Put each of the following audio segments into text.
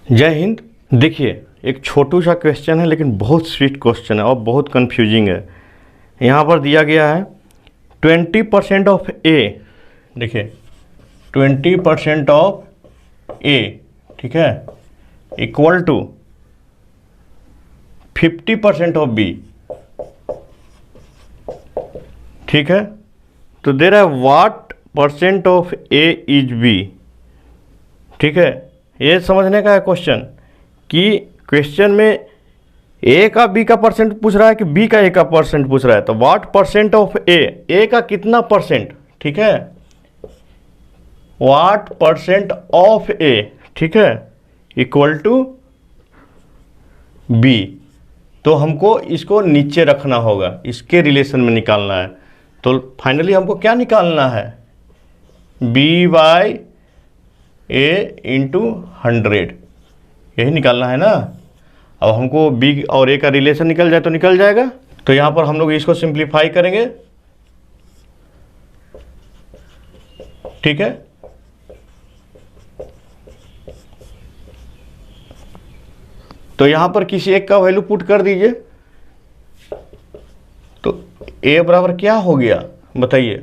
जय हिंद। देखिए, एक छोटू सा क्वेश्चन है लेकिन बहुत स्वीट क्वेश्चन है और बहुत कंफ्यूजिंग है। यहाँ पर दिया गया है 20% ऑफ ए। देखिए 20% ऑफ ए, ठीक है, इक्वल टू 50% ऑफ बी। ठीक है, तो दे रहा है what percent of A is B. ठीक है, ये समझने का है क्वेश्चन कि क्वेश्चन में ए का बी का परसेंट पूछ रहा है कि बी का ए का परसेंट पूछ रहा है। तो व्हाट परसेंट ऑफ ए का कितना परसेंट, ठीक है, व्हाट परसेंट ऑफ ए, ठीक है, इक्वल टू बी। तो हमको इसको नीचे रखना होगा, इसके रिलेशन में निकालना है। तो फाइनली हमको क्या निकालना है, बी बाई ए इंटू 100, यही निकालना है ना। अब हमको बी और ए का रिलेशन निकल जाए तो निकल जाएगा। तो यहाँ पर हम लोग इसको सिंप्लीफाई करेंगे, ठीक है। तो यहाँ पर किसी एक का वैल्यू पुट कर दीजिए। तो ए बराबर क्या हो गया बताइए,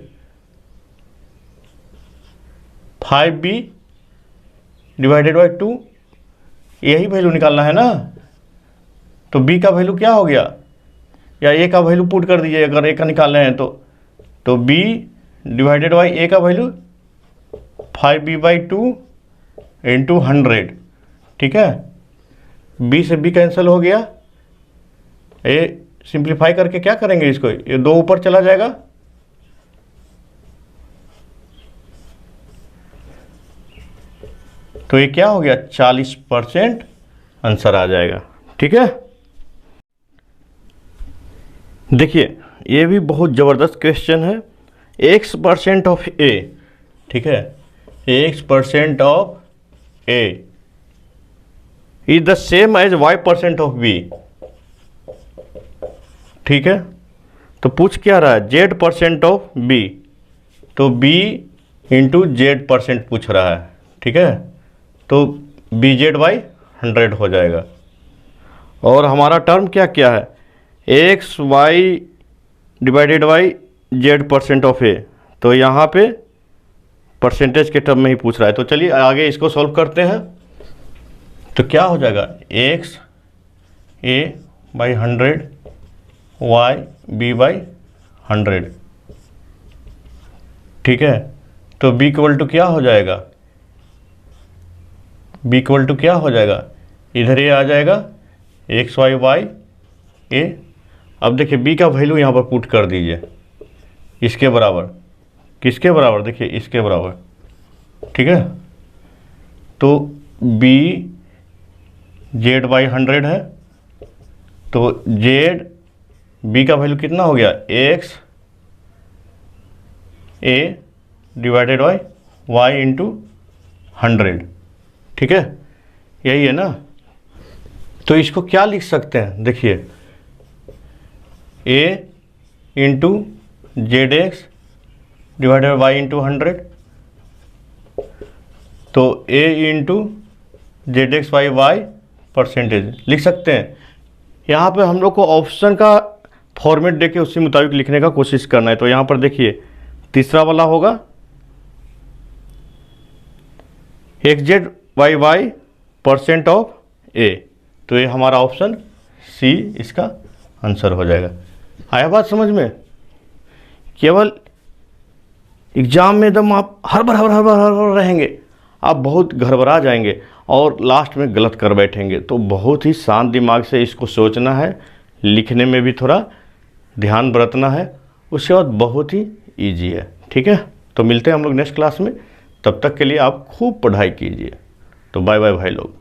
5b डिवाइडेड बाई 2, यही वैल्यू निकालना है ना। तो b का वैल्यू क्या हो गया, या a का वैल्यू पुट कर दीजिए अगर a का निकालना है तो b डिवाइडेड बाई a का वैल्यू 5b बाई 2 इंटू 100, ठीक है। b से b कैंसिल हो गया, a सिंप्लीफाई करके क्या करेंगे इसको, ये 2 ऊपर चला जाएगा, तो ये क्या हो गया 40% आंसर आ जाएगा, ठीक है। देखिए ये भी बहुत ज़बरदस्त क्वेश्चन है। x% ऑफ ए, ठीक है, x% of A is the same as y% of B, ठीक है। तो पूछ क्या रहा है, z% ऑफ बी, तो b इंटू z% पूछ रहा है, ठीक है। तो bz बाई 100 हो जाएगा। और हमारा टर्म क्या क्या है, X Y divided by z% of A. तो यहाँ पे परसेंटेज के टर्म में ही पूछ रहा है। तो चलिए आगे इसको सॉल्व करते हैं। तो क्या हो जाएगा, X A by 100 Y B by 100, ठीक है। तो b इक्वल टू क्या हो जाएगा, b इक्वल टू क्या हो जाएगा, इधर ये आ जाएगा एक्स वाई वाई ए। अब देखिए b का वैल्यू यहाँ पर पुट कर दीजिए, इसके बराबर, किसके बराबर, देखिए इसके बराबर, ठीक है। तो b z बाई 100 है, तो z b का वैल्यू कितना हो गया, X A divided by Y into 100, ठीक है, यही है ना। तो इसको क्या लिख सकते हैं, देखिए a into Z X divided Y into 100, तो a into Z X by Y percentage लिख सकते हैं। यहाँ पे हम लोग को ऑप्शन का फॉर्मेट देके उसी मुताबिक लिखने का कोशिश करना है। तो यहाँ पर देखिए तीसरा वाला होगा X by Y percent of A. तो ये हमारा ऑप्शन सी इसका आंसर हो जाएगा। आया बात समझ में। केवल एग्जाम में एकदम आप हड़बड़ रहेंगे, आप बहुत घबरा जाएंगे और लास्ट में गलत कर बैठेंगे। तो बहुत ही शांत दिमाग से इसको सोचना है, लिखने में भी थोड़ा ध्यान बरतना है, उसके बाद बहुत ही ईजी है, ठीक है। तो मिलते हैं हम लोग नेक्स्ट क्लास में, तब तक के लिए आप खूब पढ़ाई कीजिए। तो बाय बाय भाई लोग।